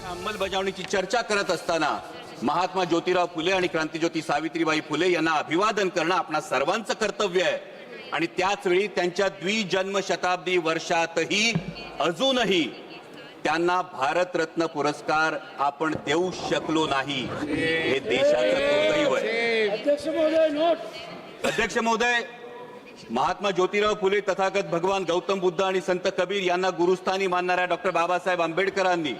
अंमलबजावणीची चर्चा करत असताना महात्मा ज्योतिराव फुले आणि क्रांतिज्योती सावित्रीबाई फुले यांना अभिवादन करणं आपणा सर्वांचं कर्तव्य आहे आणि त्याच वेळी त्यांच्या द्विजन्म शताब्दी वर्षातही अजूनही त्यांना भारतरत्न पुरस्कार आपण देऊ शकलो नाही, हे देशाचं दुर्दैव आहे। अध्यक्ष महोदय, महात्मा ज्योतिराव फुले, तथागत भगवान गौतम बुद्ध आणि संत कबीर यांना गुरुस्थानी मानणाऱ्या डॉक्टर बाबासाहेब आंबेडकरांनी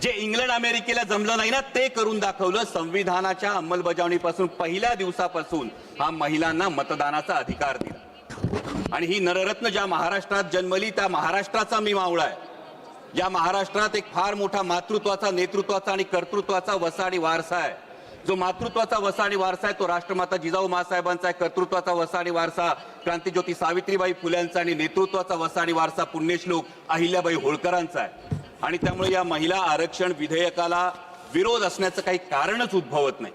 जे इंग्लंड अमेरिकेला जमलं नाही ना ते करून दाखवलं। संविधानाच्या अंमलबजावणीपासून पहिल्या दिवसापासून हा महिलांना मतदानाचा अधिकार दिला आणि ही नररत्न ज्या महाराष्ट्रात जन्मली त्या महाराष्ट्राचा मी मावळा आहे। या महाराष्ट्रात एक फार मोठा मातृत्वाचा, नेतृत्वाचा आणि कर्तृत्वाचा वसाडी वारसा आहे। जो मातृत्वाचा वसाडी वारसा आहे तो राष्ट्रमाता जिजाऊ माँसाहेबांचा आहे, कर्तृत्वाचा वसाडी वारसा क्रांतिज्योती सावित्रीबाई फुल्यांचा आणि नेतृत्वाचा वसाडी वारसा पुण्यश्लोक अहिल्याबाई होळकरांचा आहे। आणि त्यामुळे या महिला आरक्षण विधेयकाला विरोध असण्याचं काही कारणच उद्भवत नाही।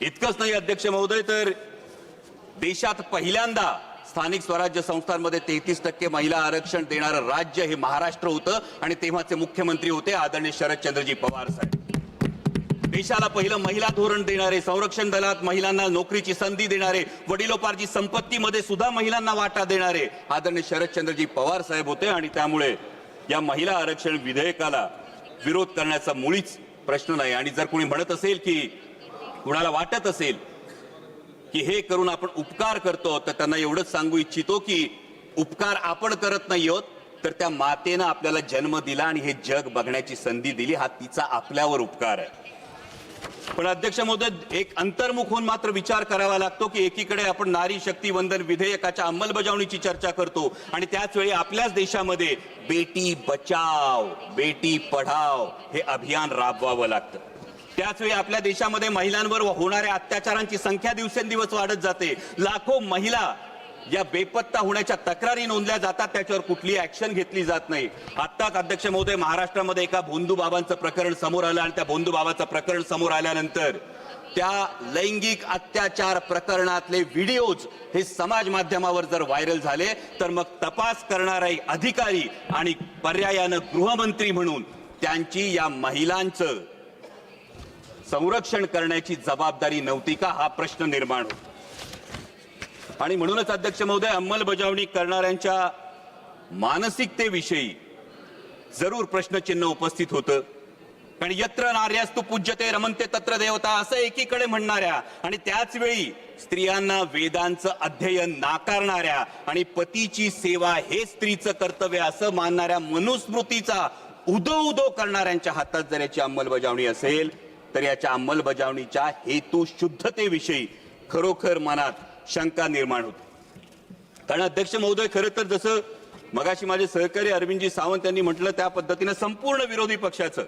इतकंच नाही अध्यक्ष महोदय, तर देशात पहिल्यांदा स्थानिक स्वराज्य संस्थांमध्ये 33% महिला आरक्षण देणारं राज्य हे महाराष्ट्र होतं आणि तेव्हाचे मुख्यमंत्री होते आदरणीय शरदचंद्रजी पवार साहेब। देशाला पहिलं महिला धोरण देणारे, संरक्षण दलात महिलांना नोकरीची संधी देणारे, वडिलोपार्जित संपत्तीमध्ये सुद्धा महिलांना वाटा देणारे आदरणीय शरदचंद्रजी पवार साहेब होते आणि त्यामुळे या महिला आरक्षण विधेयकाला विरोध करण्याचा मुळीच प्रश्न नाही। आणि जर कोणी म्हणत असेल की कुणाला वाटत असेल की हे करून आपण उपकार करतो तर त्यांना एवढंच सांगू इच्छितो की उपकार आपण करत नाही आहोत, तर त्या मातेनं आपल्याला जन्म दिला आणि हे जग बघण्याची संधी दिली, हा तिचा आपल्यावर उपकार आहे। पण अध्यक्ष महोदय, एक अंतर्मुख होऊन मात्र विचार करावा लागतो की एकीकडे आपण नारी शक्ती वंदन विधेयकाच्या अंमलबजावणीची चर्चा करतो आणि त्याच वेळी आपल्याच देशामध्ये बेटी बचाव बेटी पढाव हे अभियान राबवावं लागतं। त्याच वेळी आपल्या देशामध्ये महिलांवर होणाऱ्या अत्याचारांची संख्या दिवसेंदिवस वाढत जाते। लाखो महिला या बेपत्ता होण्याच्या तक्रारी नोंदल्या जातात, त्याच्यावर कुठलीही ऍक्शन घेतली जात नाही। आत्ताच अध्यक्ष महोदय महाराष्ट्रामध्ये एका भोंदू बाबांचं प्रकरण समोर आलं आणि त्या भोंदू बाबाचं प्रकरण समोर आल्यानंतर त्या लैंगिक अत्याचार प्रकरणातले व्हिडिओज हे समाज माध्यमावर जर व्हायरल झाले तर मग तपास करणारे अधिकारी आणि पर्यायानं गृहमंत्री म्हणून त्यांची या महिलांचं संरक्षण करण्याची जबाबदारी नव्हती का, हा प्रश्न निर्माण होतो। आणि म्हणूनच अध्यक्ष महोदय, अंमलबजावणी करणाऱ्यांच्या मानसिकतेविषयी जरूर प्रश्नचिन्ह उपस्थित होतं। कारण यत्र नार्यास्तु पूज्यते रमन्ते तत्र देवता असं एकीकडे म्हणणाऱ्या आणि त्याच वेळी स्त्रियांना वेदांचं अध्ययन नाकारणाऱ्या आणि पतीची सेवा हे स्त्रीचं कर्तव्य असं मानणाऱ्या मनुस्मृतीचा उदो करणाऱ्यांच्या हातात जर याची अंमलबजावणी असेल तर याच्या अंमलबजावणीच्या हेतू शुद्धतेविषयी खरोखर मनात शंका निर्माण होते। कारण अध्यक्ष महोदय, खरं तर जसं मगाशी माझे सहकारी अरविंदजी सावंत यांनी म्हटलं त्या पद्धतीने संपूर्ण विरोधी पक्षाचं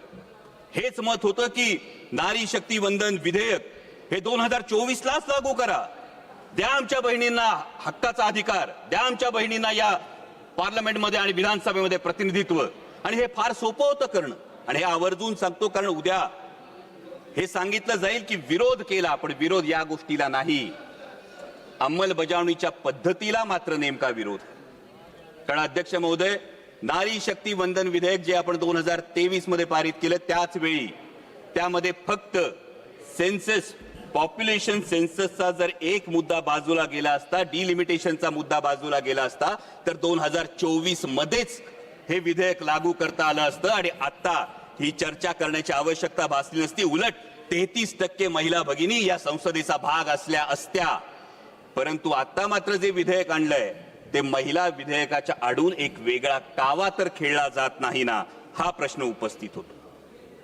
हेच मत होतं की नारी शक्ती वंदन विधेयक हे 2024लाच लागू करा, द्या आमच्या बहिणींना हक्काचा अधिकार, द्या आमच्या बहिणींना या पार्लमेंटमध्ये आणि विधानसभेमध्ये प्रतिनिधित्व। आणि हे फार सोपं होतं करणं आणि हे आवर्जून सांगतो कारण उद्या हे सांगितलं जाईल की विरोध केला, पण विरोध या गोष्टीला नाही, अंमलबजावणीच्या पद्धतीला मात्र नेमका विरोध। कारण अध्यक्ष महोदय, नारी शक्ती वंदन विधेयक जे आपण 2023 मध्ये पारित केलं त्याच वेळी त्यामध्ये फक्त सेन्सस, पॉप्युलेशन सेन्ससचा जर एक मुद्दा बाजूला गेला असता, डिलिमिटेशनचा मुद्दा बाजूला गेला असता तर 2024 मध्येच हे विधेयक लागू करता आलं असतं आणि आता ही चर्चा करण्याची आवश्यकता भासली नसती। उलट 33% महिला भगिनी या संसदेचा भाग असल्या असत्या। परंतु आता मात्र जे विधेयक आणलंय ते महिला विधेयकाच्या आडून एक वेगळा कावा तर खेळला जात नाही ना, हा प्रश्न उपस्थित होतो।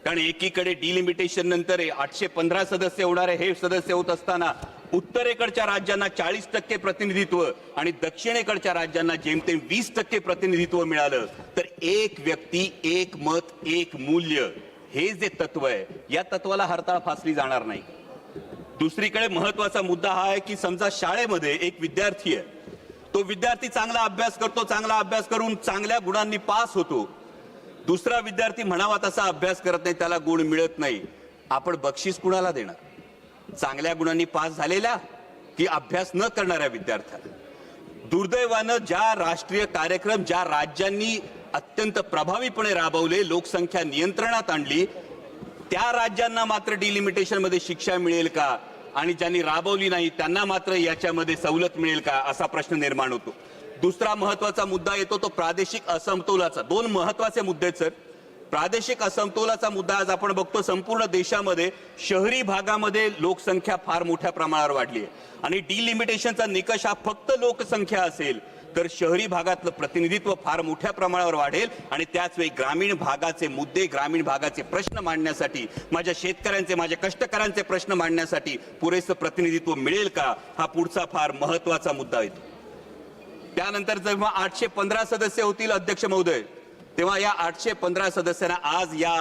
कारण एकीकडे डिलिमिटेशन नंतर 815 सदस्य होणारे हे सदस्य होत असताना उत्तरेकडच्या राज्यांना 40% प्रतिनिधित्व आणि दक्षिणेकडच्या राज्यांना जेमतेम 20% प्रतिनिधित्व मिळालं तर एक व्यक्ती एक मत एक मूल्य हे जे तत्व आहे या तत्वाला हरताळ फासली जाणार नाही। दुसरीकडे महत्वाचा मुद्दा हा आहे की समजा शाळेमध्ये एक विद्यार्थी आहे, तो विद्यार्थी चांगला अभ्यास करतो, चांगला अभ्यास करून चांगल्या गुणांनी पास होतो, दुसरा विद्यार्थी म्हणावा तसा अभ्यास करत नाही, त्याला गुण मिळत नाही, आपण बक्षीस कुणाला देणार? चांगल्या गुणांनी पास झालेल्या की अभ्यास न करणाऱ्या विद्यार्थ्याला? दुर्दैवानं ज्या राष्ट्रीय कार्यक्रम, ज्या राज्यांनी अत्यंत प्रभावीपणे राबवले, लोकसंख्या नियंत्रणात आणली, त्या राज्यांना मात्र डिलिमिटेशन मध्ये शिक्षा मिळेल का आणि ज्यांनी राबवली नाही त्यांना मात्र याच्यामध्ये सवलत मिळेल का असा प्रश्न निर्माण होतो. दुसरा महत्वाचा मुद्दा येतो तो प्रादेशिक असमतोलाचा. दोन महत्वाचे मुद्दे आहेत सर. प्रादेशिक असमतोलाचा मुद्दा आज आपण बघतो संपूर्ण देशामध्ये शहरी भागामध्ये लोकसंख्या फार मोठ्या प्रमाणावर वाढली आहे आणि डिलिमिटेशनचा निकष हा फक्त लोकसंख्या असेल तर शहरी भागातलं प्रतिनिधित्व फार मोठ्या प्रमाणावर वाढेल आणि त्याच वेळी ग्रामीण भागाचे मुद्दे, ग्रामीण भागाचे प्रश्न मांडण्यासाठी, माझ्या शेतकऱ्यांचे, माझ्या कष्टकऱ्यांचे प्रश्न मांडण्यासाठी पुरेसं प्रतिनिधित्व मिळेल का हा पुढचा फार महत्वाचा मुद्दा येतो. त्यानंतर जेव्हा 815 सदस्य होतील अध्यक्ष महोदय, तेव्हा या 815 सदस्यांना आज या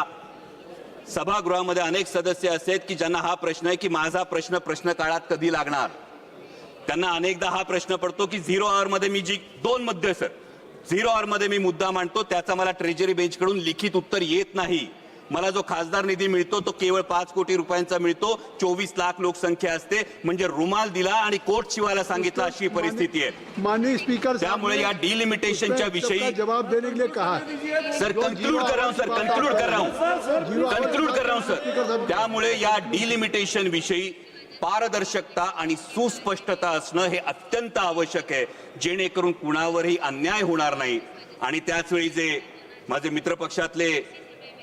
सभागृहामध्ये अनेक सदस्य असे आहेत की ज्यांना हा प्रश्न आहे की माझा प्रश्न काळात कधी लागणार. त्यांना अनेकदा हा प्रश्न पडतो की 0 आवर मध्ये मी जी 2 मध्ये सर 0 आवर मध्ये मी मुद्दा मांडतो त्याचा मला ट्रेजरी बेंच कडून लिखित उत्तर येत नाही. मला जो खासदार निधी मिळतो तो केवळ 5 कोटी रुपयांचा मिळतो. 24 लाख लोकसंख्या असते म्हणजे रुमाल दिला आणि कोट शिवायला सांगितलं अशी परिस्थिती आहे. माननीय स्पीकर, त्यामुळे या डिलिमिटेशनच्या विषयी जवाब देने के लिए कहा सर, कंक्लूड कर रहा हूं सर. त्यामुळे या डिलिमिटेशन विषयी पारदर्शकता आणि सुस्पष्टता असणं हे अत्यंत आवश्यक आहे जेणेकरून कुणावरही अन्याय होणार नाही. आणि त्याच वेळी जे माझे मित्र पक्षातले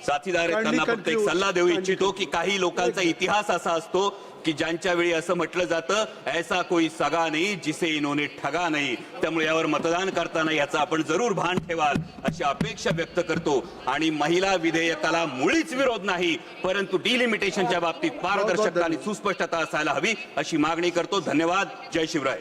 साथीदार आहेत त्यांना फक्त एक सल्ला देऊ इच्छितो की काही लोकांचा इतिहास असा असतो की ज्यांच्या वेळी असं म्हटलं जातं ऐसा कोई सगा नाही जिसे इन्होंने ठगा नाही. त्यामुळे यावर मतदान करताना याचा आपण जरूर भान ठेवाल अशी अपेक्षा व्यक्त करतो. आणि महिला विधेयकाला मुळीच विरोध नाही परंतु डिलिमिटेशनच्या बाबतीत पारदर्शकता आणि सुस्पष्टता असायला हवी अशी मागणी करतो. धन्यवाद. जय शिवराय.